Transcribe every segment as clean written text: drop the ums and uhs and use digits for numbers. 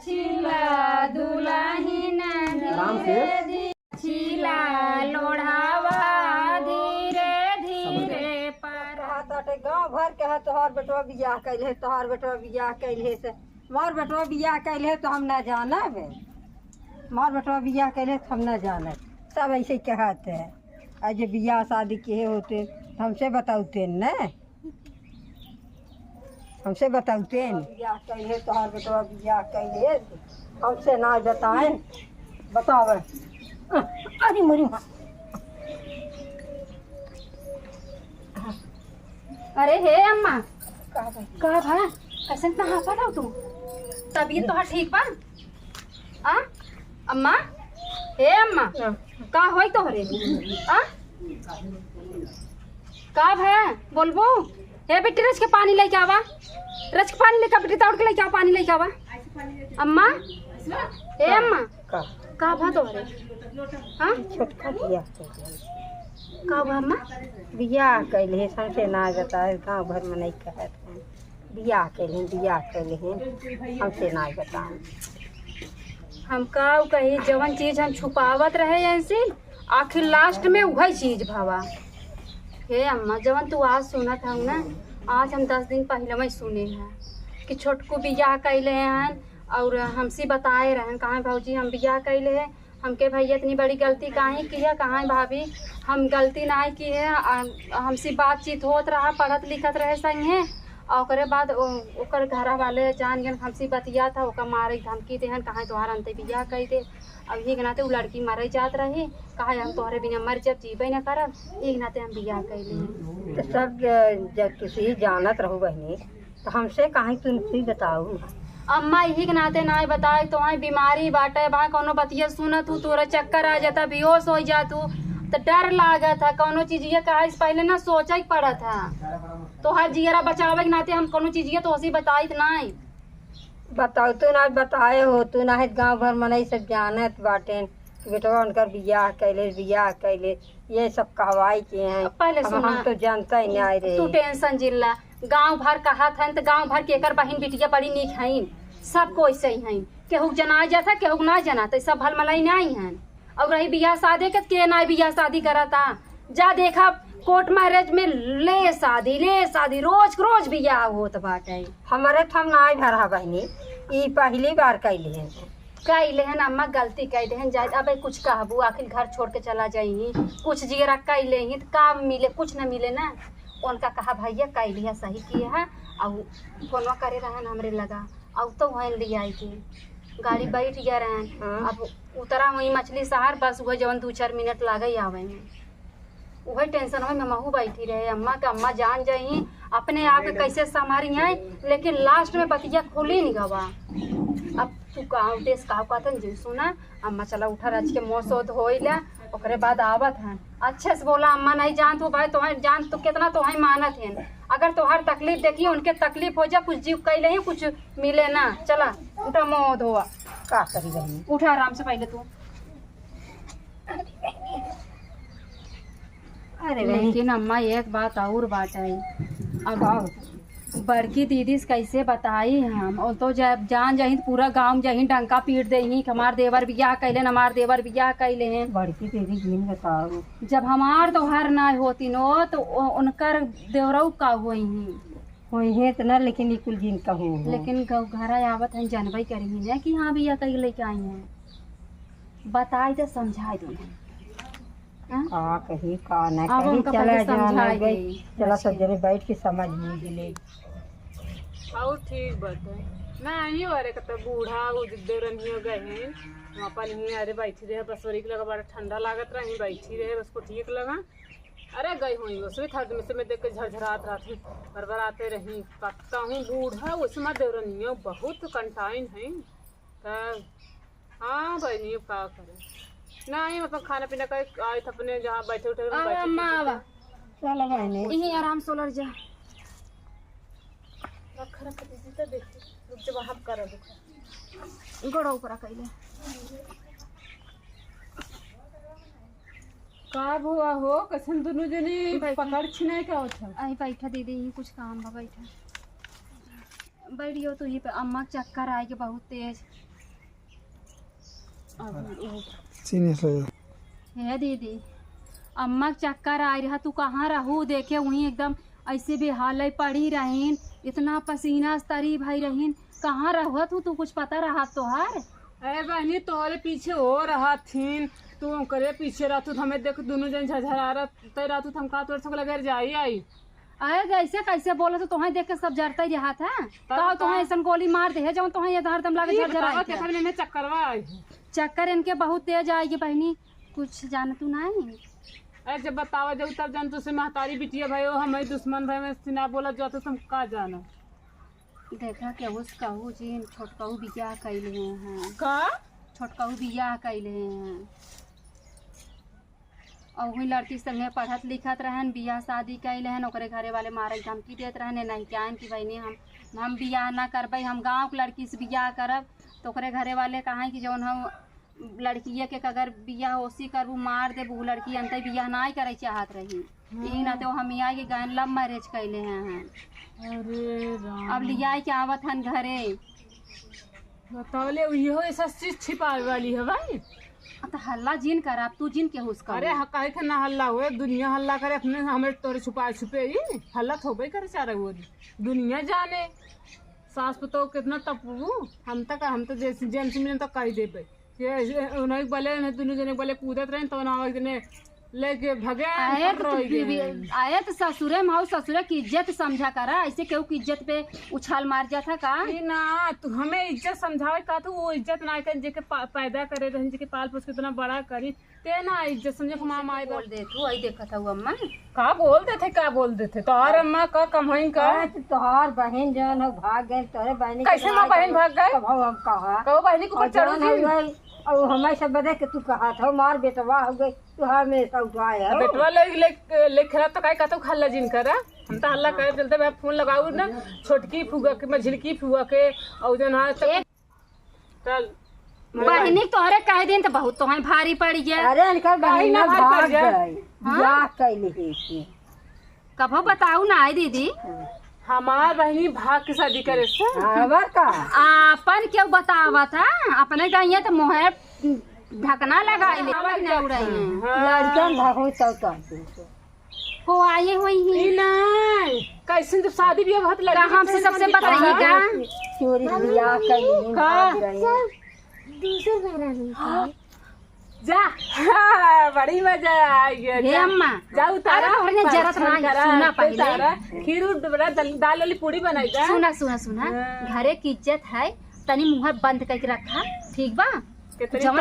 छिला दुलाहिन धीरे छिला लोढ़ावा धीरे धीरे पर गाँव भर के है तोहर बेटवा बियाह कैले तोहर बेटवा बियाह कैले से मोर बेटवा बियाह कैले तो हम न जानब मोर बेटवा बियाह कैले तो हम न जानब सब ऐसे कहते हैं आज बियाह शादी के होते हमसे बताते न हमसे बताते बियाह कैले तोहर बेटवा बियाह कैले हमसे ना बताए बतावे अरे मोरी माँ अरे हे अम्मा का भा कैसे इतना हाफा था तुम तबीयत तो ठीक बा आ अम्मा हे अम्मा का होई तोहरे आ का भा बोलबो हे बेटी रच के पानी लेके आवा रच के पानी लेके बेटी तोड़ के लेके आवा पानी लेके आवा अम्मा हे अम्मा का भा तोहरे हां छोटका बियाह का भा अम्मा बियाह कैले हमसे ना बताए गाँव भर में नहीं कहते बियाह कैले हमसे ना बताए हम का कही जवन चीज हम छुपावत रहे ऐसे आखिर लास्ट में वही चीज भावा हे अम्मा जवन तू आज सुनत हूँ ना आज हम 10 दिन पहले में सुने हैं कि छोटकू बियाह कैले हैं और हमसे बताए रहन कहाँ भाजी हम बियाह कैले हैं हमके भैया इतनी बड़ी गलती काहे की है कहाँ भाभी हम गलती ना की है हमसे बातचीत होत रहा पढ़त लिखत रहे संगे और ओकरे बाद ओकर घर वाले जान गए हमसे बतिया था ओकर मारे धमकी देहन कहाँ तोहार अंते बियाह कही दे अब एक नाते वो लड़की मारे जात रही कहा हम तोहरे बिना मर जब जीबे न करब एक नाते हम बियाह कैले तो सब जब तुझे जानत रहो बहनी तो हमसे कहाँ तुमसे बताऊ अम्मा यही के नाते ना बताए तो बीमारी बाटे बा कोनो बतिया सुनत हूँ तोरा चक्कर आ जाता बेहोश हो जा तू तो डर लागा था कोनो चीज ये कहा इस पहले ना सोचा ही पड़ा था तो हर जियरा बचावे के नाते हम कोनो चीज तो हसी बताई नहीं बताओ तू ना बताए हो तू ना गाँव भर में नहीं सब जानत बाटे बेटवा उनकर बियाह कैले ये सब कहवाई के हैं पहले हम तो जानता ही नहीं रे तू टेंशन जिल्ला गांव भर कहा था तो गांव भर के एकर बहन बिटिया बड़ी नीक हैं सबको ऐसे ही हैं केहू जना जाता केहू ना जना तो सब भल मलाई नहीं हैं और रही बियाह शादी के ना बियाह शादी करा था जा देखा कोर्ट मैरिज में ले शादी रोज बियाह होत बाटे हमारे थम ना भरा बहनी ई पहली बार कैले हैं अम्मा गलती कैले हैं जाए अब कुछ कहबू आखिर घर छोड़ के चला जाइए कुछ जियरा कैले ही तो काम मिले कुछ न मिले ना उनका कहा भैया कैलिया सही किए है और फोनवा करे रहन हमरे लगा अब तो वहीं ले आई थी गाड़ी बैठ गया रहन अब उतरा वही मछली शहर बस वह जवन 2-4 मिनट लागे आवे में वही टेंशन में महू बैठी रहे अम्मा का अम्मा जान जाई अपने आप कैसे संभारी हैं लेकिन लास्ट में बतिया खोली नहीं गवा अब तू कहाँ देश कहा जी सुना अम्मा चला उठा रच के मोसोद होइला ओकरे बाद आवत हैं अच्छे से बोला अम्मा नहीं जान तू भाई तुम्हारे जान तो कितना तुम्हारी मानत है अगर तुम्हार तकलीफ देखिए उनके तकलीफ हो जा कुछ जीव कैले ही कुछ मिले ना चला उठा मोह धोआ का करी बहनी उठा आराम से पहले तू अरे लेकिन अम्मा एक बात और बात है अब बड़की दीदी से कैसे बताई हम और तो जब जान जाही पूरा गांव जाही डंका पीट दे हमार देवर बियाह कैले हमार देवर बियाह कैले हैं बड़की दीदी जिन बताओ जब हमार त्योहार ना होती नो तो उनकर देवरऊ का हुई है तो ना लेकिन कुल जिन का हो लेकिन घर आवत है जानबई करी है कि हाँ बियाह कहीं लेके आई हैं बताई तो समझाई दो कहीं का ना कहीं चला सब जने बैठ के समझ मिले और ठीक बात है नहीं अरे कत बूढ़ा वो जिद्दे रही गए हैं वहाँ पर नहीं अरे बैठी रहे बसोरी के लगा बड़ा ठंडा लागत रही बैठी रहे उसको ठीक लगा अरे गई हुई उसमें थर्द में से मैं देख के झरझरात रही बरबराते रही कत्ता हूँ बूढ़ा उसमें दे रही है बहुत कंटाइन है हाँ बहनी अब क्या करे नहीं मतलब खाना पीना का आए थे अपने जहाँ बैठे उठे चलो बहनी यही आराम से लड़ जा रख दीदी तो देखते रुक जब हम कर गोड़ा ऊपर कैले का हुआ हो कसन दोनों जने पकड़ छिने का होता आई बैठा दीदी यही कुछ काम बा बैठा बैठियो तू ही पे। अम्मा के चक्कर आए के बहुत तेज। सीरियस हो जा। हे दीदी, अम्मा के चक्कर आ रहा, तू कहाँ रहू? देखे वहीं एकदम ऐसे बेहाल है, पड़ी रहीन, इतना पसीना तरी भाई रहीन, कहाँ रहुआ तू कुछ पता रहा तोहार? अरे बहनी तोहरे पीछे हो रहा थीन, तू करे पीछे रहतू तो हमें देख दोनों जन झझरा रहतू तो हम का तोर संग लगे जाई आई। अरे ऐसे कैसे बोला? तो तुम्हें देख के सब जरता ही रहा था। तो तुम्हें ऐसा गोली मार दे जब तुम्हें ये हरदम लगे झरझरा। चक्करवा आई चक्कर इनके बहुत तेज आएगी बहनी, कुछ जान तू नहीं। अरे जब बतावा जब तब जान तुझसे महतारी बिटिया भाई हो, हमारी दुश्मन भाई में सिना बोला जो तो तुम का जाना। देखा क्या उस कहू जी छोटकहू बियाह कैले हैं का? छोटकहू बियाह कैले हैं और वही लड़की संगे पढ़त लिखत रहन, बियाह शादी कैले हैं, ओकरे घरे वाले मारे धमकी देत रहने नहीं क्या कि बहनी हम बियाह ना करबे, हम गांव के लड़की से बियाह करब। तो ओकरे घरे वाले कहा कि जौन हम लड़किया के अगर बियाह ओसी करबू मार देबू, लड़की अंत बियाह ना करे चाहत रही। यही ना तो हम यहाँ के गहन लव मैरिज कैले हैं। अरे अब लिया के आवत हन घरे। बतावले इहो ऐसा चीज छिपावे वाली है भाई। तो हल्ला जिन कर, अब तू जिन के हुस्का। अरे काहे के ना हल्ला हुए, दुनिया हल्ला करे अपने हमें तोरे छुपा छुपे ही हल्ला थोबे करे चारा वो दुनिया जाने। सास पतो कितना तपू हम तो जैसे जेम्स मिलन तो कह देबे ये उन्हें बोले दोनों जने बोले कूदत रहे तो ना जने लेके भगे आए तो ससुरे में ससुरे की इज्जत समझा करा, ऐसे केहू की इज्जत पे उछाल मार जाता का ना। तू हमें इज्जत समझावे का तू वो इज्जत ना कर जेके पैदा करे रहन, जेके पाल पोस के इतना बड़ा करी ते ना इज्जत समझे। मामा आई बोल दे तू आई देखा था वो अम्मा का बोल देते का बोल देते तोहर अम्मा का कमाई का तोहार बहन जन हो भाग गए, तोहरे बहन कैसे मां बहन भाग गए? हम कहा कहो बहनी को चढ़ो गई और हमें सब बता के तू कहा था मार बेटवा हो गई, तू हमेशा उठाया बेटवा ले खरा तो काय का तो हल्ला जिन करा। हम तो हल्ला करे चलते मैं फोन लगाऊ ना छोटकी फुगा के मझिलकी फुगा के और जन हां चल बहनी तोहरे कह दिन तो बहुत तोहर भारी पड़ गया। अरे इनकर बहन भाग गई बियाह कैली है। कभो बताऊ ना आई दीदी, हमार बहनी भाग के शादी करे से का अपन क्यों बतावा था? अपने कहिए तो मुँह ढकना लगाई ले लड़कन भागो तो हो आई हुई ही नहीं कैसे जब शादी भी बहुत लगा हमसे सबसे बताइएगा चोरी बियाह कैली जा बड़ी मजा आई हे अम्मा जाऊ तारा हमने जरूरत ना सुना पहले खीर दाल वाली पूरी बनाई जा। सुना घरे की इज्जत है, तनी मुँह बंद करके रखा ठीक बा। कहा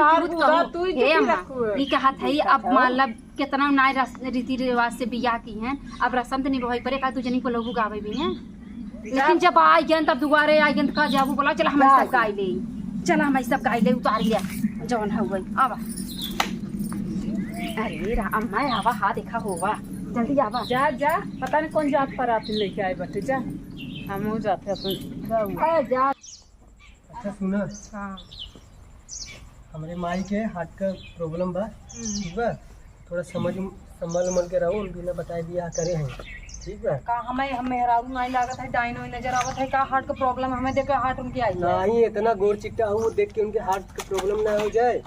था अब मतलब कितना नए रीति रिवाज से बियाह की हैं, अब रस्म तो निभाई पड़े का तुझे को लोग गावे भी हैं, लेकिन जब आई गए तब दोबारे आई गए का जाबू बोला चल हम सब गाय ले, चल हम सब गाय ले उतार लिया जौन हो गई। आवा अरे अम्मा आवा हाँ देखा होगा जल्दी आवा जा जा पता नहीं कौन जात पर आते लेके आए बटे जा हम हो जाते अपन जा। अच्छा सुना हाँ हमारे माई के हार्ट का प्रॉब्लम बा, ठीक बा, थोड़ा संभल उमल के रहो, बिना बताए बियाह करे हैं ठीक बा। का हमें मेहरारू नहीं लागत है, डायनो नजर आवत है का हार्ट का प्रॉब्लम हमें देख के हार्ट उनकी आई नहीं इतना गोर चिट्टा हूँ देख के उनके हार्ट का प्रॉब्लम ना हो जाए।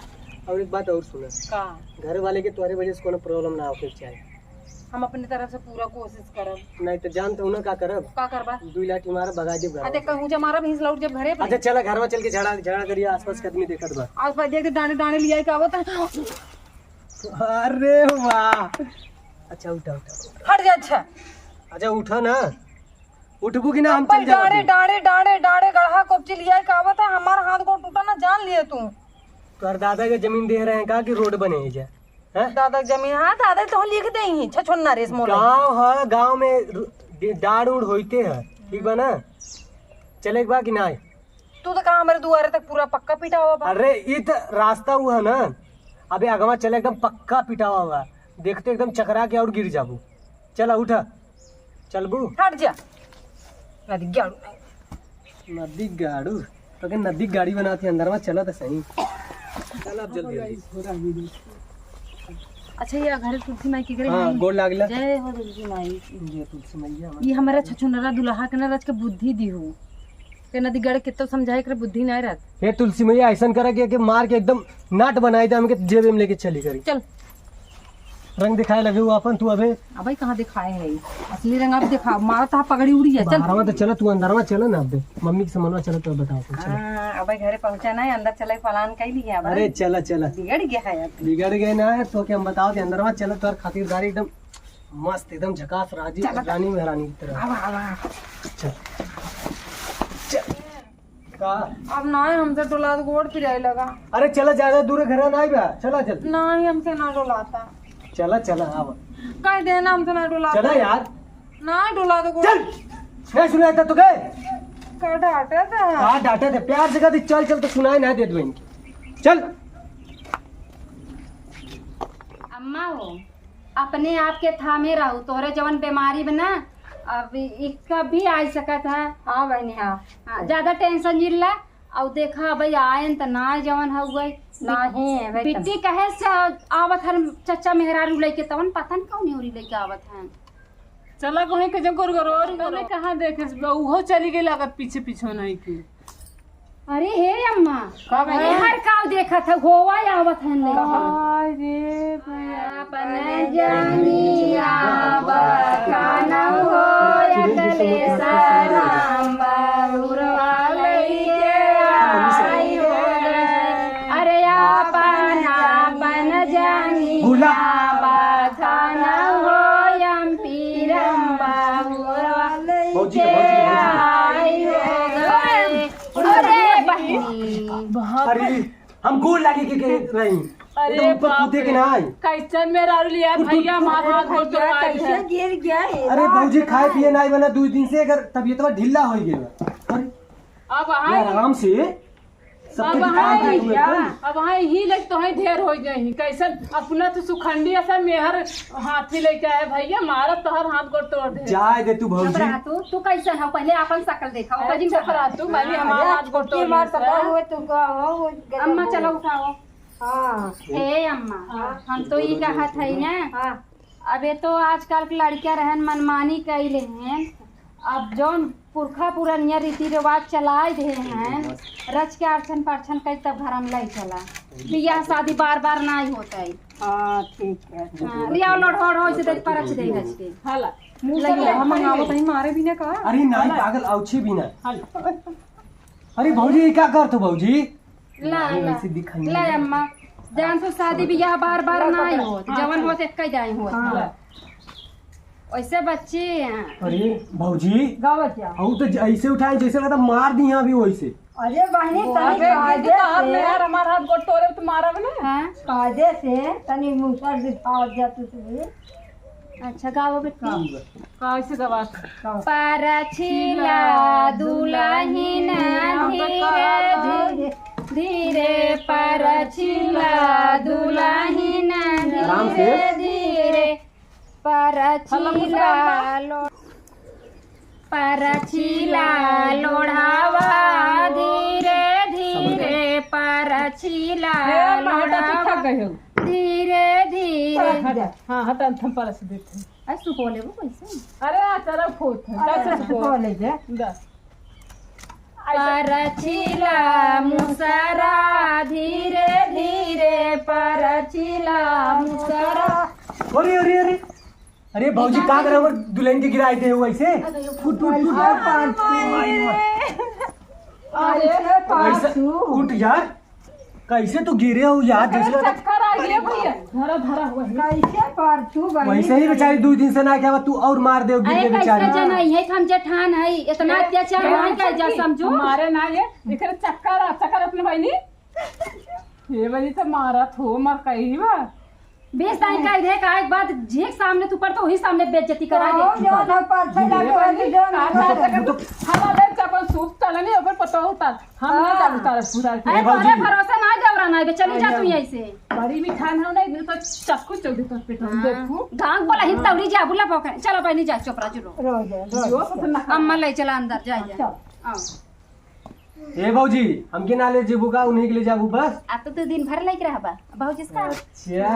और एक बात और सुना का घर वाले के तुम्हारे वजह से कोनो प्रॉब्लम ना होके चाहिए। हम अपनी तरफ से पूरा कोशिश करब। नहीं तो जानते हो ना का करब, का करबा 2 लाठी मारा भगा दे घर। अरे कहूं जब मारा भींस लौट जब घरे पे। अच्छा चला घर में चल के झगड़ा करिए, आसपास के आदमी देखत बा। आज पर देख दाने दाने लिया का आवत है। अरे वाह अच्छा उठा हट जा। अच्छा अच्छा उठा ना, उठबू की ना हम चल डाड़े डाड़े डाड़े डाड़े गढ़ा कोपची लिया का आवत है, हमारा हाथ को टूटा ना जान लिए तू। तो दादा के जमीन दे रहे हैं का कि रोड बने है दादा जमीन? हाँ दादा तो लिख दे ही छछुन्ना रेस मोल गाँव है, गाँव में डाड़ उड़ होते है ठीक बा ना, चले बा कि ना। तू तो कहा हमारे दुआरे तक पूरा पक्का पिटा हुआ बा। अरे ये तो रास्ता हुआ ना, अबे अगवा चले एकदम पक्का पिटा हुआ, देखते एकदम चकरा के और गिर जाबू। चला उठा चलबू। हट जा नदी गाड़ू नदी गाड़ू तो नदी गाड़ी बनाती अंदर में चला तो सही। चल अब जल्दी। अच्छा ये घर तुलसी माई के घरे हाँ गोड़ लागला। जय हो तुलसी माई। ये तुलसी मैया ये हमारा छछुनरा दुल्हा के ना रच के बुद्धि दी हो। के नदी गड़ कितो समझाए करे बुद्धि नहीं रहत। हे तुलसी मैया ऐसा करे कि मार के एकदम नाट बनाई दे हमके जेब में लेके चली करी। चल रंग दिखाए लगे वो अपन तू अबे अबे कहाँ दिखाए है असली रंग अब दिखा मारा था पगड़ी उड़ी है। चल बाहरवा तो चलो तू अंदरवा चलो ना अबे मम्मी के समनवा चलो तो बताओ कुछ। अबे घरे पहुंचा ना अंदर चले पलान कई लिया अरे चला चला बिगड़ गया है अब। बिगड़ गए ना है तो क्या हम बताओ कि अंदरवा चलो तो खातिरदारी एकदम मस्त एकदम झकास राजी रानी महारानी की तरह। चल चल का अब ना हमसे डोला तो गोड़ पिराए लगा। अरे चला ज्यादा दूर घर ना आएगा चला चल ना ही हमसे ना डोलाता चला चला अब कह देना हमसे ना डोलाता चला यार ना डोला तो गोड़ चल नहीं सुनाया था तुझे का डांटा था। हाँ डांटे थे प्यार से कहती चल चल तो सुनाई ना दे दो इनकी चल। अम्मा हो अपने आप के थामे रहू तोहरे जवन बीमारी बना अब इसका भी आ सकत है। हाँ बहनी हाँ हाँ, ज्यादा टेंशन जिल्ला और देखा भाई आयन त ना जवन हो गई नहीं है भाई बिट्टी कहे से आवत हर चचा मेहरारू लेके तवन पता नहीं कौन होरी लेके आवत है। चला कहीं के जगह गोर कहाँ देखे उहो चली गई लागत पीछे पीछे नहीं की। अरे हे अम्मा अरे हर काव देखा था गोवा आवत है ले अरे अपन जानिया बखाना हो अगले सराम बाबुरवा लइके आई हो अरे अपन जानिया बखाना हो यम पीरम बाबुरवा लइके आई हो अरे हम गोल लागे के रही अरे ऊपर कूदे के ना आई। कैसन मेरा लिया भैया मारा हाथ घोट कैसे गिर गया है। अरे भौजी खाए पिए ना बना 2 दिन से अगर तबीयत ढीला हो गया। अरे अब यार आराम से सबके दिखा दे तुम्हें अब वहाँ ही लग तो ही ढेर हो जाए कैसन अपना तो सुखंडी ऐसा मेहर हाथी लेके आए भैया मारा तो हर हाथ गोड़ तोड़ दे जाए दे तू भौजी। तू कैसा है पहले अपन शकल देखा अरे चपरा तू भले हमारा हाथ गोड़ तोड़ मार सका हुए तू का हो अम्मा चलो उठाओ। हाँ हे अम्मा हम तो ये कहत है ना हाँ अबे तो आजकल के लड़कियां रहन मनमानी कैले हैं अब जौन पुरखा पुरानिया रीति रिवाज चलाए दे हैं रच के अर्चन परचन कई तब घर में लाई चला बियाह शादी बार बार ना ही होता है। हाँ ठीक है। रिया लड़हड़ हो से देख परच दे गछ के हाला लगे हम मंगावो तही मारे भी ना का। अरे नहीं पागल औछी भी ना। हाला अरे भौजी ये क्या कर तू भौजी ला ला ऐसे दिखाई ला अम्मा जान तो शादी बियाह बार बार ना ही हो जवन होते कई जाए हो वैसे बच्चे हैं। अरे भौजी गावत क्या हम तो ऐसे उठाए जैसे लगता मार दी यहाँ भी वैसे। अरे बहनी तनी कायदे से यार हमारा हाथ गोड़ तोड़े तो मारा भी ना। हाँ कायदे से तनी मुसर दिखाओ जा तुझे। अच्छा गाओ बेटी कैसे दवा परछिला दुलहिन धीरे धीरे परछिला दुलहिन आराम से। धीरे धीरे परछिला लोढ़ावा धीरे धीरे परछिला लोढ़ावा धीरे धीरे। हाँ हटा हम परस देते ऐसे बोले वो कैसे अरे आ तरफ फोत कैसे बोले जे परछिला मुसरा धीरे धीरे परछिला मुसरा। अरे अरे अरे अरे भौजी का कर हमर दुल्हन के गिराए थे वैसे फुट फुट फुट उठ यार कैसे तू गिरे हो यार जैसे चक्कर आ गया भैया धरा धरा हुआ कैसे पर तू वैसे ही बेचारी 2 दिन से ना क्या तू और मार दे गिर अरे के कैसे बेचारी। जनाई है हम जेठान है इतना अत्याचार नहीं कर जा समझो मारे ना ये इधर चक्कर अपने बहनी ये बनी तो मारा थो मार कही बा बेस टाइम का इधर का एक बात जे सामने तू पर तो वही सामने बेइज्जती करा दे। जो ना पर से लगे वाली जो ना हमारे चपन सूप चला नहीं ऊपर पता होता हम ना जान तारा पूरा अरे तोरे भरोसा ना जवरा ना बे चली जा तू यहीं से बड़ी भी खान हो नहीं तो चाकू चौक दे तो पेट में देखू गांव बोला ही तौरी जा बुला पकड़ चलो पहले जा चोपड़ा चलो रोज जो सब ना अम्मा ले चला अंदर जा जा आओ ए भौजी हमके ना ले जेबू का उन्हीं के ले जाबू बस। अब तो तू दिन भर लेके रहबा बहुत जिसका अच्छा